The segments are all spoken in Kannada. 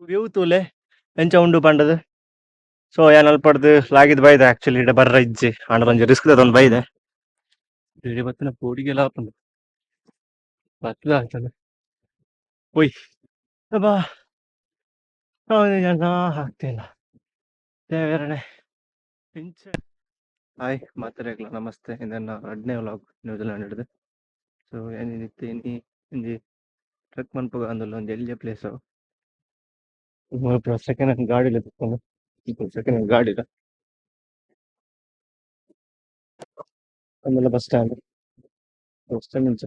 ವ್ಯೂ ತೂಲೆ ಎಂಚ ಉಂಡು ಪಂಡದು. ಸೊ ಏನ್ ಅಲ್ಪಡ್ದು ಲಾಗಿದ್ ಬೈದೆ ಆಕ್ಚುಲಿ ಇಡ ಬರ್ರ ಇಜ್ಜಿ ಆಂಡ ಒಂಜಿ ರಿಸ್ಕ್ ಒಂದು ಬೈದೆ ಇಡಿ ಬತ್ತಿನ ಪೋಡಿಗೆಲ್ಲ ಆಪುಂಡು ಬತ್ತದ ಆಗ್ತದೆ ಒಯ್ ಬಾ ಜನ ಆಗ್ತಿಲ್ಲ ದೇವರನೆ ಇಂಚ ಹಾಯ್ ಮಾತಾಡ್ಲ ನಮಸ್ತೆ ಇದನ್ನ 2ನೇ ವ್ಲಾಗ್ ನ್ಯೂಜಿಲೆಂಡ್ ಹಿಡಿದು. ಸೊ ಏನಿತ್ತು ಇನಿ ಒಂಜಿ ಟ್ರೆಕ್ ಮನ್ಪುಗ ಅಂದುಲ್ಲ ಒಂದು ಎಲ್ಲಿಯ ಪ್ಲೇಸು ಸೆಕೆಂಡ್ ಹ್ಯಾಂಡ್ ಗಾಡಿಲ ತಿಕ್ಕೊಂಡು ಸೆಕೆಂಡ್ ಹ್ಯಾಂಡ್ ಗಾಡಿಲ ಆಮೇಲೆ ಬಸ್ ಸ್ಟ್ಯಾಂಡ್ ಇಂಚ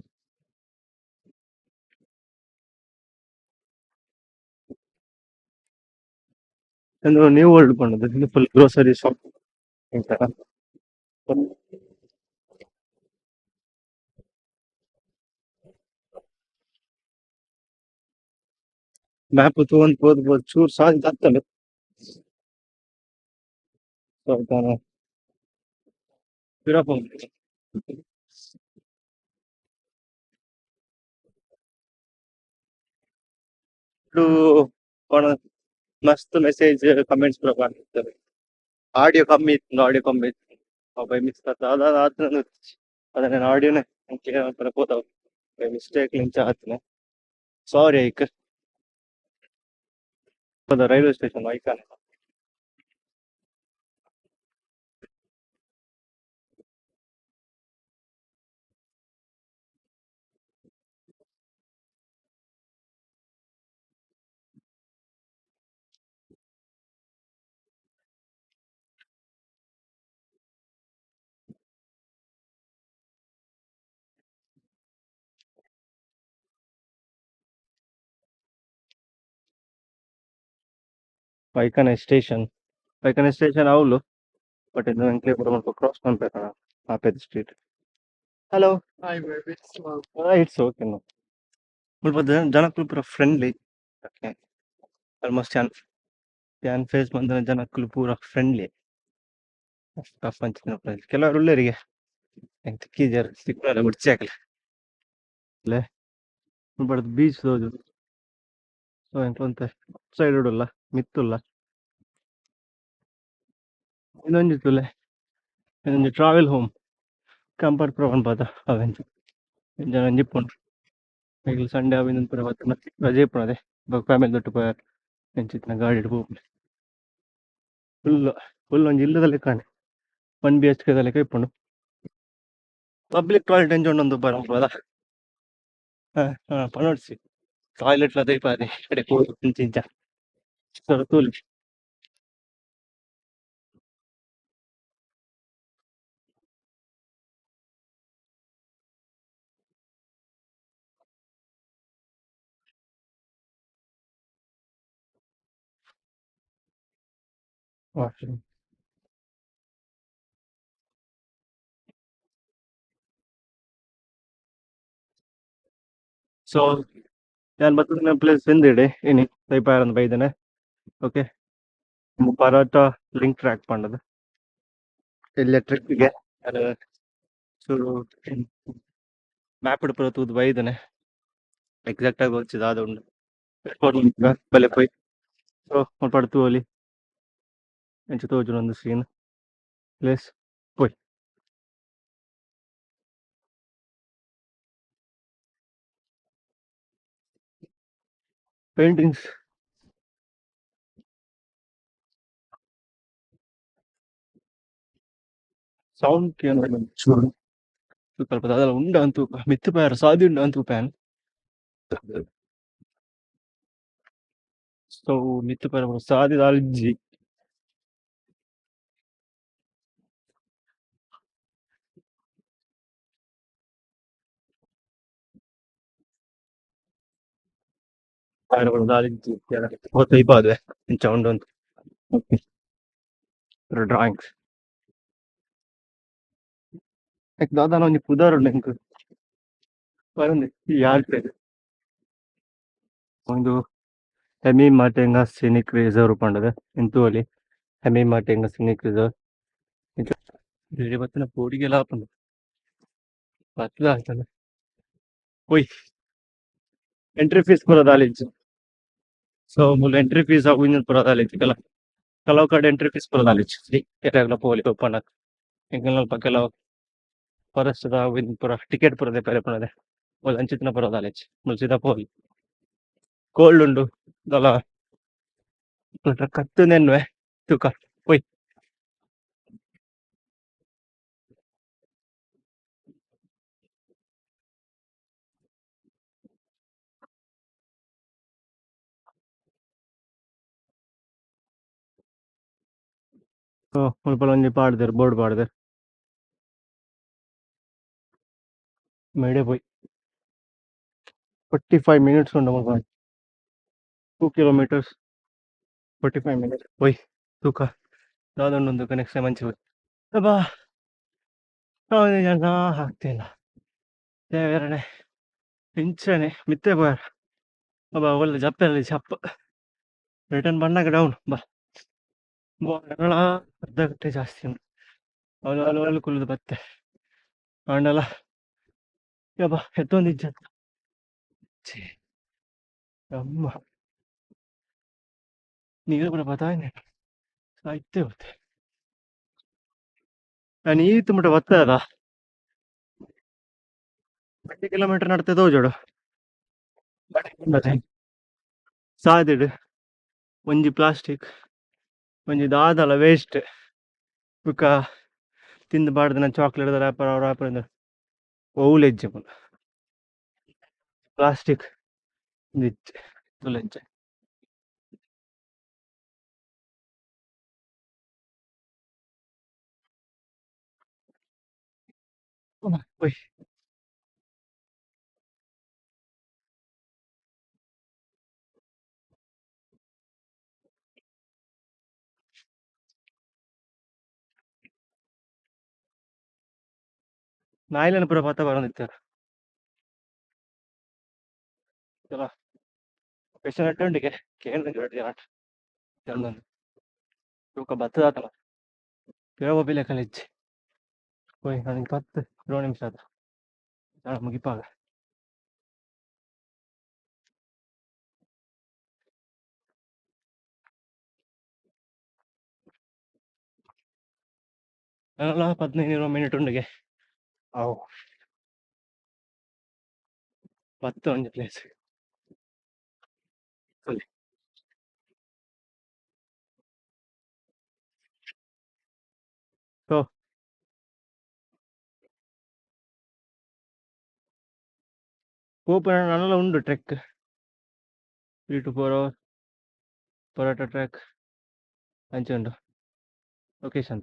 ಅಂದ್ರೆ ನೀವು ಹೊಳ್ಕೊಂಡದ್ದು ಇದು ಫುಲ್ ಗ್ರೋಸರಿ ಶಾಪ್ ಎಂತ ಮ್ಯಾಪ್ ತಗೊಂಡ್ ಹೋದ್ ಚೂರ್ ಸಾಧ್ಯ ಆಗ್ತದೆ. ಮಸ್ತ್ ಮೆಸೇಜ್ ಕಮೆಂಟ್ಸ್ ಪೂರ ಬರ್ತಿರ್ತದೆ. ಆಡಿಯೋ ಕಮ್ಮಿ ಇತ್ತು, ಆಡಿಯೋ ಕಮ್ಮಿ ಇತ್ತು, ಬೈ ಮಿಸ್ ಅದನ್ನ ಆಡಿಯೋನೇ ಹೋದವು ಬೈ ಮಿಸ್ಟೇಕ್ ಲಿಂಚ ಆತನೆ. ಸಾರಿ ಐಕ್ ರೈಲ್ವೆ ಸ್ಟೇಷನ್ ಐಕಾನೆ ಐಕನೆ ಸ್ಟೇಷನ್ ಅವಳು ಬಟ್ ಇದು ನಂಗೆ ಕ್ರಾಸ್ ಮಾಡ್ಬೇಕು ಆಪೇದ street. Hello it's okay no ಸ್ವಲ್ಪ ಜನಕ್ಕೂ ಪೂರ ಫ್ರೆಂಡ್ಲಿ. ಆಲ್ಮೋಸ್ಟ್ ಯಾನ್ ಫೇಸ್ ಬಂದ ಜನಕ್ಕೂ ಪೂರ ಫ್ರೆಂಡ್ಲಿ. ಟಫ್ ಅಂಚಿನ ಕೆಲವರು ಉಳ್ಳೇರಿಗೆ ತಿಕ್ಕಿಜಾರ ಸಿಕ್ಕಲ್ಲ ಮುಡ್ಚಿ ಹಾಕಲೆ ಅಲ್ಲೇ ಬಡ್ದು ಬೀಚ್ ಹೋದು. ಸೊ ಎಂತ ಸೈಡ್ ಉಡಲ್ಲ ಮಿತ್ತುಲ್ಲ ಇನ್ನೊಂದಿತ್ತುಲೆ ಇನ್ನೊಂದು ಟ್ರಾವೆಲ್ ಹೋಮ್ ಕಂಪರ್ಟ್ ಪ್ರವನ್ ಪಾತ ಅವೆಂಚ ಜನ ಜಿಪ್ಪುಂಡು ಈಗ ಸಂಡೇ ಅವಿನ ಪೂರ ಹೊತ್ತು ರಜೆ ಇಪ್ಪುಣದೆ ಫ್ಯಾಮಿಲಿ ದೊಟ್ಟು ಪೋಯಾರ ಎಂಚಿತ್ತಿನ ಗಾಡಿ ಹೋಗ್ಲಿ ಫುಲ್ ಫುಲ್ ಒಂಜಿ ಇಲ್ಲದಲ್ಲಿ ಕಾಣೆ 1 BHK ಲೆಕ್ಕ ಇಪ್ಪುಂಡು. ಪಬ್ಲಿಕ್ ಟಾಯ್ಲೆಟ್ ಎಂಜೊಂಡೊಂದು ಬರಲ್ಲ ಪನೋಡ್ಸಿ ಟಾಯ್ಲೆಟ್ ದೈಪಾದೆ ಕಡೆ ಇಂಚಿಂಚ ತೂಲಿ ವಾಶ್ರೂಮ್. ಸೊ ഞാൻ ಬರ್ತದ ಪ್ಲೇಸ್ ಎಂದಿಡೆ ಇನಿ ದೈಪಾರ ಬೈದನೆ ಓಕೆ ಪರಾಟ ಲಿಂಕ್ ಟ್ರ್ಯಾಕ್ ಪಂಡದು ಇಲ್ಲೇ ಟ್ರಿಪ್ಗೆ ಚೂರು ಮ್ಯಾಪ್ ಪೂರ ತೂದು ಬೈದನೆ ಎಕ್ಸಾಕ್ಟ್ ಆಗಿ వచ్చిದ ಅದು ಉಂಡು ಬಲೆ ಪೋಯ್. ಸೊ ಪಡ್ತು ತೂಲಿ ಎಂಚ ತೋಜುನ ಒಂದು ಸೀನ್ ಪ್ಲೇಸ್ ಪೋಯ್ ಪೇಂಟಿಂಗ್ಸ್ ಸೌಂಡ್ ಚೂರು ಸ್ವಲ್ಪ ಅದೆಲ್ಲ ಉಂಡ ಅಂತೂ ಮಿತ್ತು ಪ್ಯಾರ ಸಾದಿ ಉಂಡ ಅಂತೂ ಪ್ಯಾನ್. ಸೊ ಮಿತ್ತು ಪ್ಯಾರ ಸಾದಿ ದಾಲ್ಜಿ ದಾಲ್ಜಿ ಗೊತ್ತೈಪಾದೆ ಇಂಚ ಉಂಡು ಅಂತ ಡ್ರಾಯಿಂಗ್ಸ್ ದಾದಾನ ಒಂಜಿ ಪುದಾರ್ ಉಂಡು ಎಂಕ್ ಬರಂದಿ ಯಾರ್ಪೆ ಒಂದು ಹೆಮಿ ಮಾಟೆಂಗ ಸಿನಿಕ್ ರಿಸರ್ವ್ ಪಂಡದ ಇಂತುವಲಿ ಹೆಮಿ ಮಾಟೆಂಗ ಸಿನಿಕ್ ರಿಸರ್ವ್ ಬೇರೆ ಬತ್ತಿನ ಪೋಡಿಗೆಲ್ಲ ಆಪುಂಡು ಬತ್ತದ ಆಗ್ತದೆ ಒಯ್ ಎಂಟ್ರಿ ಫೀಸ್ ಪೂರ ದಾಲಿಜ್ಜು ಸೊ ಮುಲ್ ಎಂಟ್ರಿ ಫೀಸ್ ಆಗುಂಜಿನ ಪೂರ ದಾಲಿಜ್ಜಿ ಕೆಲವು ಕಡೆ ಎಂಟ್ರಿ ಫೀಸ್ ಪೂರ ದಾಲಿಜ್ಜಿ ಕೆರೆಗ್ಲ ಪೋಲಿ ಓಪನ್ ಎಂಕಲ್ನ ಅಲ್ಪ ಕೆಲವು ಫಾರೆಸ್ಟ್ ಆಗುಂಜಿನ ಪೂರ ಟಿಕೆಟ್ ಪೂರ ದೆಪ್ಪರೆ ಪುನದೆ ಮುಲ್ ಅಂಚಿತ್ತಿನ ಪೂರ ದಾಲಿಜ್ಜಿ ಮುಲ್ ಸೀದಾ ಪೋಲಿ ಕೋಲ್ಡ್ ಉಂಡು ದಲ ಕತ್ತು ನೆನ್ವೆ ತೂಕ ಒಯ್ ಮುಲ್ಪಲ ಒಂಜಿ ಪಾಡ್ದೆರ್ ಬೋರ್ಡ್ ಪಾಡ್ದೆರ್ ಮೇಡೆ ಪೋಯ್ 45 minutes ಉಂಡು ಮುಲ್ಪ 2 kilometers 45 minutes ಒಯ್ ತೂಕ ದಾದೊಂದು ತೂಕ ನೆಕ್ಸ್ಟ್ ಟೈಮ್ ಮಂಚಿ ಹೋಯ್ ಅಬ್ಬಾ ಜನ ಆಗ್ತಿಲ್ಲ ದೇವರನೆ ಪಿಂಚನೆ ಮಿತ್ತೆ ಪೋಯಾರ ಅಬ್ಬಾ ಒಳ್ಳೆ ಜಪ್ಪೆಲ್ಲ ಚಪ್ಪ ರಿಟರ್ನ್ ಬಂದಾಗ ಡೌನ್ ಬಾ ಬೋರ್ಡ ಅರ್ಧ ಗಂಟೆ ಜಾಸ್ತಿ ಉಂಟು ಅವಳು ಅಲ್ಲಿ ಅಲ್ಲಿ ಕುಲ್ದು ಬತ್ತೆ ಆಂಡಲ ಯಬ್ಬಾ ಎತ್ತೊಂದು ಇಜ್ಜತ್ ಛೇ ಅಮ್ಮ ನೀರು ಕೂಡ ಬತ್ತಾನೆ ಸಾಯ್ತೇ ಹೋತೆ ನಾನು ಈತು ಮುಟ ಬತ್ತದ 20 kilometer ನಡ್ತೆ ತೋಜೋಡು ಸಾದಿಡು ಒಂಜಿ ಪ್ಲಾಸ್ಟಿಕ್ ಒಂಜಿ ದಾದಲ ವೇಸ್ಟ್ ಬುಕ್ಕ ತಿಂದು ಬಾಡ್ದು ಚಾಕ್ಲೇಟ್ ರ್ಯಾಪರ್ ರ್ಯಾಪರ್ ಓಲೆಜ್ಜೆ ಪ್ಲಾಸ್ಟಿಕ್ ದಿಚ್ಚೆ ತುಲೆಜ್ಜೆ ಒಯ್ ನಾಯಿಲೆನ ಪೂರ ಪತ್ತ ಬರೋದಿತ್ತಾರ ಚಲೋ ಕ್ವೆಶನ್ ಅಟ್ಟೊಂಡಿಗೆ ಕೇಂದ್ರ ಜನ ತೂಕ ಬತ್ತದಾತಲ್ಲ ಕೇಳುವ ಬೆಲೆ ಕಲಿಜ್ಜಿ ಹೋಯ್ ನನಗೆ 10 ನಿಮಿಷ ಆದ ಮುಗಿಪಾಗ ನಾನಲ್ಲ 15-20 minute ಉಂಡಿಗೆ ಅವು 10 ಒಂಜಿ ಪ್ಲೇಸ್ ಸೊ ಕೋಪುರ ನನ್ನೆಲ್ಲ ಉಂಡು ಟ್ರೆಕ್ 3 to 4 hours ಪೊರಾಟ ಟ್ರ್ಯಾಕ್ ಅಂಚೆ ಉಂಡು ಲೊಕೇಶನ್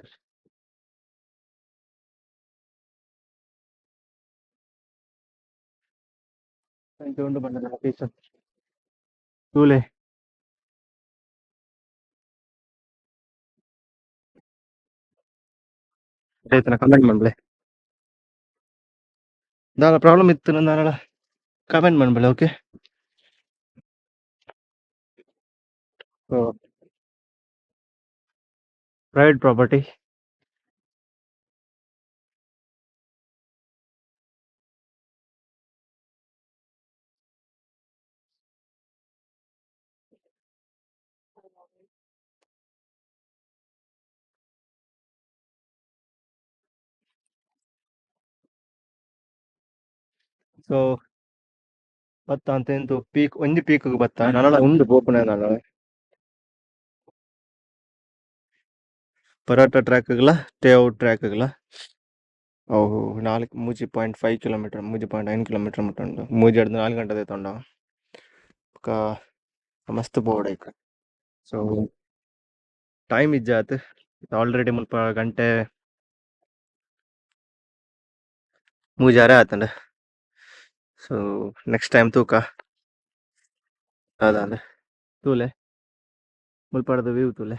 ಅಂಚೆ ಉಂಡು ಬಂದ ಲೊಕೇಶನ್ ತೂಲೆ ಆಯ್ತನ ಕಮೆಂಟ್ ಮಾಡ್ಬಳೆ ದಾಲ ಪ್ರಾಬ್ಲಮ್ ಇತ್ತು ನನ್ನ ಕಮೆಂಟ್ ಮಾಡ್ಬಳೆ ಓಕೆ ಪ್ರೈವೇಟ್ ಪ್ರಾಪರ್ಟಿ ಸೊ ಬತ್ತ ಅಂತ ಎಂತು ಪೀಕ್ ಒಂಜಿ ಪೀಕ್ ಬತ್ತ ನನ್ನಡ ಉಂಡು ಪೋಪುನ ನನ್ನ ಪರಾಟ ಟ್ರ್ಯಾಕ್ಗಳ ಟೇಔಟ್ ಟ್ರ್ಯಾಕ್ಗಳ ಅವು 3.5 kilometer 3.9 kilometer ಮುಟ್ಟ ಉಂಡು ಮೂಜಿ ಹಿಡ್ದು 4 ಗಂಟೆ ತೊಂಡ ಮಸ್ತ್ ಬೋರ್ಡ್ ಐಕ ಸೊ ಟೈಮ್ ಇಜ್ಜಾತ್ ಆಲ್ರೆಡಿ ಮುಲ್ಪ ಗಂಟೆ ಮೂಜಾರೆ ಆತಂಡ ಸೊ ನೆಕ್ಸ್ಟ್ ಟೈಮ್ ತೂಕ ಅದಂದ ತೂಲೆ ಮುಲ್ಪಾಡದ ವ್ಯೂ ತೂಲೆ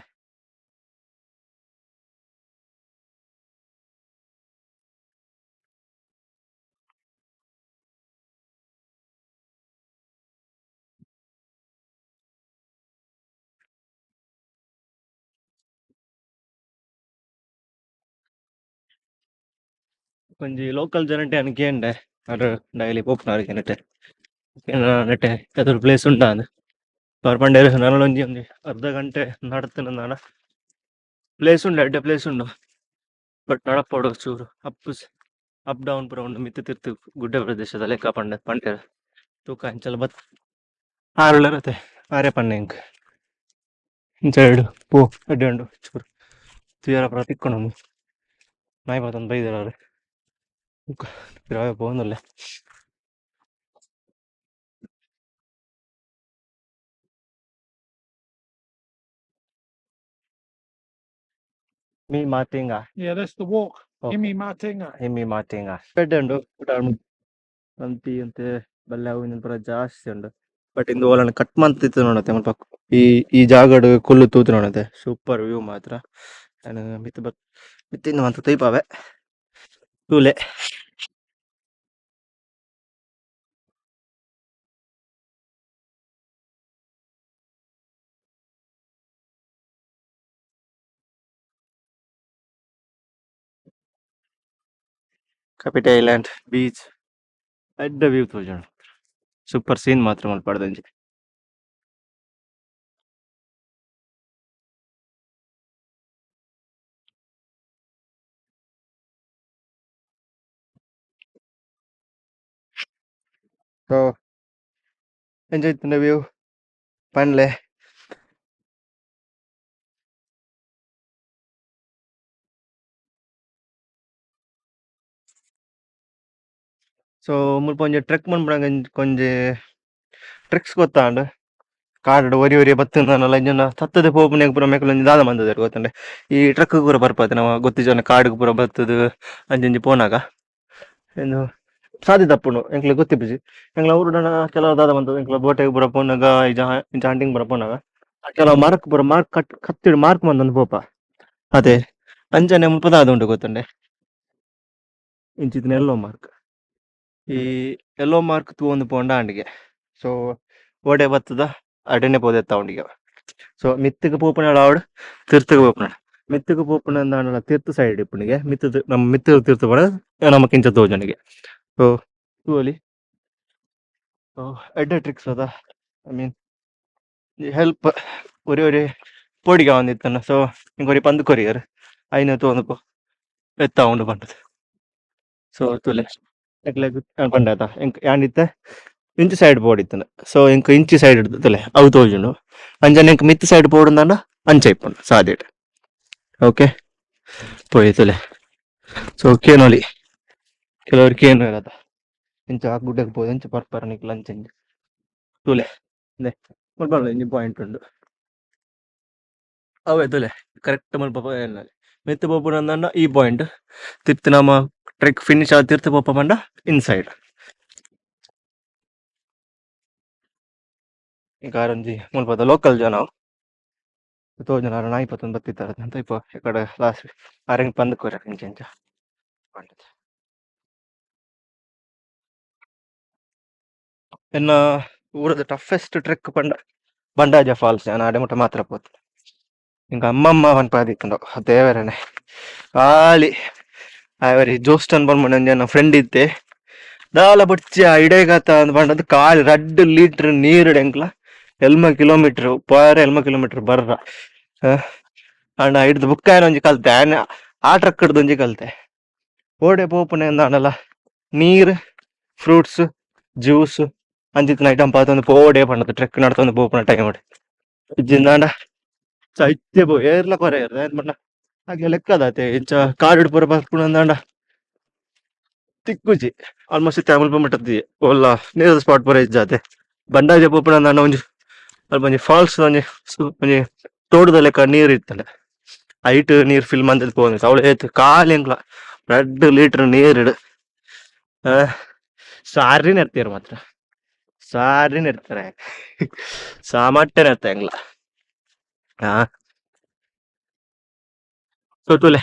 ಒಂಜಿ ಲೋಕಲ್ ಜನತೆ ಅನ್ಕೇಂಡೆ ಅದ್ರ ಡೈಲಿ ಪೋಪುನಾರ್ ನೆಟ್ಟೆ ನೆಟ್ಟೆ ಯಾವ್ದಾದ್ರು ಪ್ಲೇಸ್ ಉಂಟಾ ಅಂದ್ ಪರ್ಪಂಡೇರು ನನಲೊಂಜಿ ಒಂಜಿ ಅರ್ಧ ಗಂಟೆ ನಡತನಂದಾಂಡ ಪ್ಲೇಸ್ ಉಂಡು ಎಡ್ಡೆ ಪ್ಲೇಸ್ ಉಂಡು ಬಟ್ ನಡಪೋಡು ಚೂರು ಅಪ್ ಡೌನ್ ಪೂರ ಉಂಡು ಮಿತ್ತ್ ತಿರ್ತ್ ಗುಡ್ಡ ಪ್ರದೇಶದ ಲೆಕ್ಕ ಪಂಡೇರು ತೂಕ ಅಂಚಲ ಬತ್ ಆರುಳ್ಳರತೆ ಆರೆ ಪನ್ನೆ ಇಂಕ್ ಇಂಚ ಪೋ ಎಡ್ಡೆ ಉಂಡು ಚೂರು ತುಯರ ಪೂರ ತಿಕ್ಕೊಂಡು ನಾಯಿ ಮಾತೊಂದು ಬೈದೆರ್ ಪಿರಾವೆ ಪೋಂದುಲ್ಲೆ ಮೀ ಮಾತಿಂಗ Yeah, that's the walk. Okay Imi Martinga. Hemi Matenga ಎಡ್ಡೆ ಉಂಡು ಹಂಪಿ ಅಂತೆ ಬಲ್ಲೆ ಅವು ಪೂರ ಜಾಸ್ತಿ ಉಂಡು ಬಟ್ ಇಂದು ಓಲನ ಕಟ್ ಮಂತಿತ್ತು ನೋಡತ್ತೆ ಮುಲ್ಪ ಈ ಈ ಜಾಗಡ್ ಕುಲ್ಲು ತೂತು ನೋಡತ್ತೆ ಸೂಪರ್ ವ್ಯೂ ಮಾತ್ರ ಮಿತ್ ಬತ್ ಮಿತ್ತಿಂದು ಮಂತ ತೈಪಾವೆ ತೂಲೆ ಕಪಿಟ ಐಲ್ಯಾಂಡ್ ಬೀಚ್ ಎಡ್ಡ ವ್ಯೂ ತೋಜುಂಡು ಸೂಪರ್ ಸೀನ್ ಮಾತ್ರ ಮಲ್ಪಡ್ದಂಜಿ ಸೊ ಎಂಜಾಯ್ ಇತ್ತಂಡ ವ್ಯೂ ಪನ್ಲೆ ಸೊ ಮುಲ್ಪ ಒಂಜಿ ಟ್ರೆಕ್ ಮನ್ಪುನಗ ಒಂಜಿ ಟ್ರಿಕ್ಸ್ ಗೊತ್ತಾಂಡ್ ಕಾಡ್ ಒರಿ ಒರಿ ಬತ್ತುಂದನಲ ಇಂಜನ ತತ್ತದೆ ಪೋಪುನೆಗ್ ಪೂರ ಮೇಕುಲು ಒಂಜಿ ದಾದ ಮಂದದೆರ್ ಗೊತ್ತಂಡೆ ಈ ಟ್ರಕ್ ಪೂರ ಬರ್ಪತ್ತೆ ನಾವು ಗೊತ್ತಿಜನ ಕಾಡಿಗೆ ಪೂರ ಬತ್ತುದು ಅಂಜಿ ಪೋನಾಗ ಎಂದು ಸಾದಿ ತಪ್ಪುಂಡು ಎಂಕ್ಲೆ ಗೊತ್ತಿಪ್ಪುಜಿ ಎಂಕ್ಲ ಊರುಡನ ಕೆಲವು ದಾದ ಮಂತದ ಎಂಕ್ಲ ಬೋಟೆಗ್ ಪೂರ ಪೋನಾಗ ಇಂಚ ಹಂಟಿಂಗ್ ಪೂರ ಪೋನಾಗ ಕೆಲವು ಮಾರ್ಕ್ ಪೂರ ಮಾರ್ಕ್ ಕತ್ತಿಡು ಮಾರ್ಕ್ ಮಂದೊಂದು ಪೋಪ ಅದೇ ಅಂಚನೆ ಮುಲ್ಪ ದಾದ ಉಂಡು ಗೊತ್ತಂಡೆ ಇಂಚಿತ್ತಿನ ಎಲ್ಲೋ ಮಾರ್ಕ್ ಈ ಎಲ್ಲೋ ಮಾರ್ಕ್ ತೂವೊಂದು ಪೋಂಡ ಅಂಡಿಗೆ ಸೊ ಓಡೆ ಬತ್ತದ ಅಡೆನೆ ಪೋದೆತ್ತ ಉಂಡಿಗೆ ಸೊ ಮಿತ್ತಿಗೆ ಪೋಪುನಾಡು ಆವಡ್ ತಿರ್ತಗೆ ಪೋಪುನಾಡು ಮಿತ್ತಿಗೆ ಪೋಪುನ ತಿರ್ತು ಸೈಡ್ ಇಪ್ಪುನಿಗೆ ಮಿತ್ತದ ನಮ್ಮ ಮಿತ್ತದ ತಿರ್ತು ಪಡ ನಮ್ಮ ಕಿಂಚ ತೋಜನಿಗೆ ಸೊ ತೂವಲಿ ಎಡ್ಡೆ ಟ್ರಿಕ್ಸ್ ಅದ ಐ ಮೀನ್ ಹೆಲ್ಪ್ ಒರಿ ಒರಿ ಪೋಡಿಗೆ ಒಂದಿತ್ತನ ಸೊ ಇಂಕೊರಿ ಪಂದು ಕೊರಿಯರ್ ಐನ ತೋಂದು ಎತ್ತ ಉಂಡು ಪಂಡದು ಸೊ ತುಲೆ ಎಕ್ಲೆಗ್ ಪಂಡಾತ ಎಂಕ್ ಯಾಂಡಿತ್ತೆ ಇಂಚಿ ಸೈಡ್ ಪೋಡಿತ್ತನ ಸೊ ಇಂಕ ಇಂಚಿ ಸೈಡ್ ಇಡ್ತಲೆ ಅವು ತೋಜುಂಡು ಅಂಜನೆ ಇಂಕ ಮಿತ್ ಸೈಡ್ ಪೋಡುಂದಾಂಡ ಅಂಚ ಇಪ್ಪುಂಡು ಸಾದೇಟ್ ಓಕೆ ಪೋಯಿತಲೆ ಸೊ ಕೇನೊಲಿ ಕೆಲವ್ರು ಕೇನು ಇರತ್ತ ಇಂಚ ಗುಡ್ಡಕ್ಕೆ ಪೋದು ಇಂಚ ಪರ್ಪರ ನಿಕ್ಲ ಅಂಚಂಜಿ ತುಲೆ ನೆ ಮುಲ್ಪ ಇಂಚಿ ಪಾಯಿಂಟ್ ಉಂಡು ಅವೇ ತುಲೆ ಕರೆಕ್ಟ್ ಮುಲ್ಪ ಎನ್ನಲೆ ಮಿತ್ ಪೋಪುನಂದಾಂಡ ಈ ಪಾಯಿಂಟ್ ತಿರ್ತ್ ನಮ್ಮ ಟ್ರೆಕ್ ಫಿನಿಶ್ ಆದ ತಿರ್ತ್ ಪೋಪ ಪಂಡ ಇನ್ಸೈಡ್ ಈಗ ಒಂಜಿ ಮುಲ್ಪದ ಲೋಕಲ್ ಜನ ತೋಜನ ನಾಯಿ ಪತ್ತೊಂದು ಬತ್ತಿತ್ತಾರೆ ಅಂತ ಇಪ್ಪ ಈ ಕಡೆ ಲಾಸ್ಟ್ ಅರೆಂಗ್ ಪಂದ್ ಕೊರ ಇಂಚ ಇಂಚ ಪಂಡದು ಎನ್ನ ಊರದ ಟಫೆಸ್ಟ್ ಟ್ರೆಕ್ ಪಂಡ ಬಂಡಾಜ ಫಾಲ್ಸ್ ನಾನು ಅಡೆಮುಟ ಮಾತ್ರ ಪೋತು ಇಂಕ ಅಮ್ಮಮ್ಮ ಪನ್ಪಾದಿತ್ತುಂಡು ದೇವರನೆ ಖಾಲಿ ಅವರಿ ಜೋಸ್ಟನ್ ಬಂದ್ಬಿಟ್ಟು ನನ್ನ ಫ್ರೆಂಡ್ ಇತ್ತೆ ದಾಲ ಬುಡ್ಚಿ ಇಡೇಗತ್ತ ಅಂದ್ ಪಂಡದು ಖಾಲಿ 2 ಲೀಟರ್ ನೀರು ಎಂಕ್ಲ 1 ಕಿಲೋಮೀಟರ್ ಪಾರ 1 ಕಿಲೋಮೀಟರ್ ಬರ್ರ ಅಣ್ಣ ಹಿಡ್ದು ಬುಕ್ಕಾಯನ ಒಂಜಿ ಕಲ್ತೆ ಆ ಟ್ರಕ್ ಹಿಡ್ದು ಒಂಜಿ ಕಲ್ತೆ ಓಡೆ ಪೋಪುನೆ ಅಂದಾಂಡಲ ನೀರ್ ಫ್ರೂಟ್ಸ್ ಜ್ಯೂಸ್ ಅಂಚಿತ್ತಿನ ಐಟಮ್ ಪಾತೊಂದು ಪೋಡೆ ಪಂಡದು ಟ್ರೆಕ್ ನಡ್ತೊಂದು ಪೋಪುನ ಟೈಮ್ ಇಜ್ಜಿಂದಾಂಡ ಚೈತ್ಯ ಪೋ ಏರ್ಲ ಕೊರೆ ಏನ್ ಪಂಡ ಹಾಗೆ ಲೆಕ್ಕದಾತೆ ಇಂಚ ಕಾಡಿಡ್ ಪೂರ ಬರ್ಪುನಂದಾಂಡ ತಿಕ್ಕುಜಿ ಆಲ್ಮೋಸ್ಟ್ ತ್ಯಾಮಲ್ಪ ಮಟ್ಟದ್ದಿ ಒಲ್ಲ ನೀರದ ಸ್ಪಾಟ್ ಪೂರ ಇಜ್ಜಾತೆ ಬಂಡಾಜ ಪೋಪುನಂದಾಂಡ ಒಂಜಿ ಅಲ್ಪ ಒಂಜಿ ಫಾಲ್ಸ್ ಒಂಜಿ ತೋಟದ ಲೆಕ್ಕ ನೀರ್ ಇತ್ತಂಡ ಹೈಟ್ ನೀರ್ ಫಿಲ್ ಮಂದದ್ ಪೋಂದು ಅವಳು ಏತ್ ಕಾಲಿ ಎಂಕ್ಲ 2 ಲೀಟರ್ ನೀರ್ ಇಡು ಸಾರಿನ ಇರ್ತೀರ ಮಾತ್ರ ಸಾರಿನ ಇರ್ತಾರೆ ಸಾಮಟ್ಟೆನ ಇರ್ತ ಎಂಗ್ಲ ಹಾ ಗೊತ್ತುಲೆ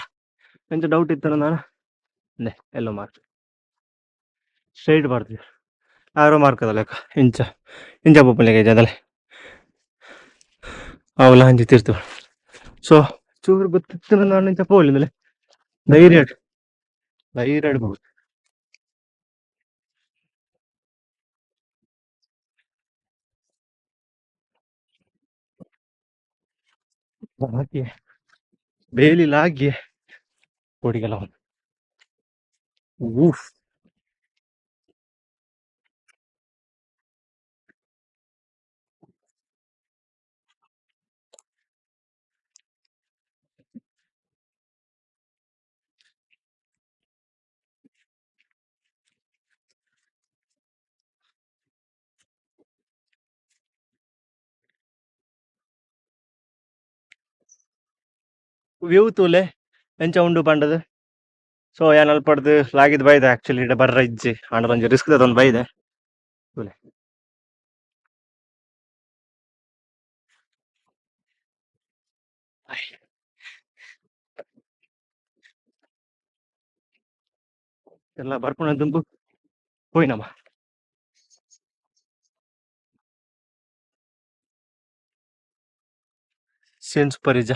ಎಂತ ಡೌಟ್ ಇತ್ತನ ನಾನು ಎಲ್ಲೋ ಮಾರ್ಕ್ ಸ್ಟ್ರೈಟ್ ಬರ್ತೀವಿ ಆರೋ ಮಾರ್ಕ್ ಅದ ಲೆಕ್ಕ ಇಂಚ ಇಂಚ ಪೋಪುಲೆಗೆ ಅದಲೆ ಅವಲ್ಲ ಹಂಚಿ ತಿರ್ತು ಸೊ ಚೂರು ಗೊತ್ತಿತ್ತು ನಾನು ಇಂಚ ಪೋಲಿಂದಲೆ ಧೈರ್ಯ ಧೈರ್ಯ ಹಾಗೆ ಬೇಲಿ ಲಾಗಿ ಕೋಡಿಗೆಲ್ಲ ಊಫ್ ವ್ಯೂ ತೂಲೆ ಎಂಚ ಉಂಡು ಪಂಡದು ಸೊ ಏನ್ ಅಲ್ಪಡ್ದು ಲಾಗಿದ್ ಬೈದೆ ಆಕ್ಚುಲಿ ಇಡ ಬರ್ರ ಇಜ್ಜಿ ಆಂಡ ಒಂಜಿ ರಿಸ್ಕ್ ದೊಂದು ಬೈದೆ ತೂಲೆ ಎಲ್ಲ ಬರ್ಪುಣ ದುಂಬು ಹೋಯ್ನಮ್ಮ ಸೀನ್ ಸೂಪರ್ ಇಜ್ಜ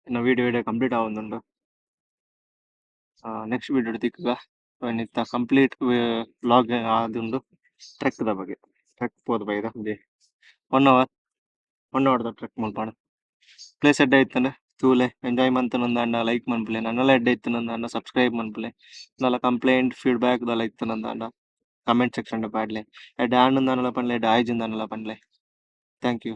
ಇನ್ನು ವಿಡಿಯೋ ಕಂಪ್ಲೀಟ್ ಆವೊಂದುಂಡು ನೆಕ್ಸ್ಟ್ ವಿಡಿಯೋ ತಿಕ್ಕಗ ಇತ್ತ ಕಂಪ್ಲೀಟ್ ವ್ಲಾಗ್ ಆದುಂಡು ಟ್ರೆಕ್ ದ ಬಗ್ಗೆ ಟ್ರೆಕ್ ಪೋದು ಬೈದ ಒಂಜಿ 1 ಅವರ್ ದ ಟ್ರೆಕ್ ಮುಲ್ಪಣ ಪ್ಲೇಸ್ ಎಡ್ಡೆ ಇತ್ತಂದ್ರೆ ತೂಲೆ ಎಂಜಾಯ್ ಮಂತನಂದ ಲೈಕ್ ಮನ್ಪುಲೆ ನನ್ನಲ ಎಡ್ಡೆ ಇತ್ತನಂದ ಸಬ್ಸ್ಕ್ರೈಬ್ ಮನ್ಪುಲೆ ನಲ್ಲ ಕಂಪ್ಲೇಂಟ್ ಫೀಡ್ಬ್ಯಾಕ್ ದಲ ಇತ್ತನಂದ ಕಮೆಂಟ್ ಸೆಕ್ಷನ್ ಪಾಡ್ಲೆ ಎಡ್ಡೆ ಆಂಡ್ ಪನ್ಲೆ ಎಡ್ಡೆ ಆಯ್ಜಿಂದ ಪನ್ಲೆ ಥ್ಯಾಂಕ್ ಯು.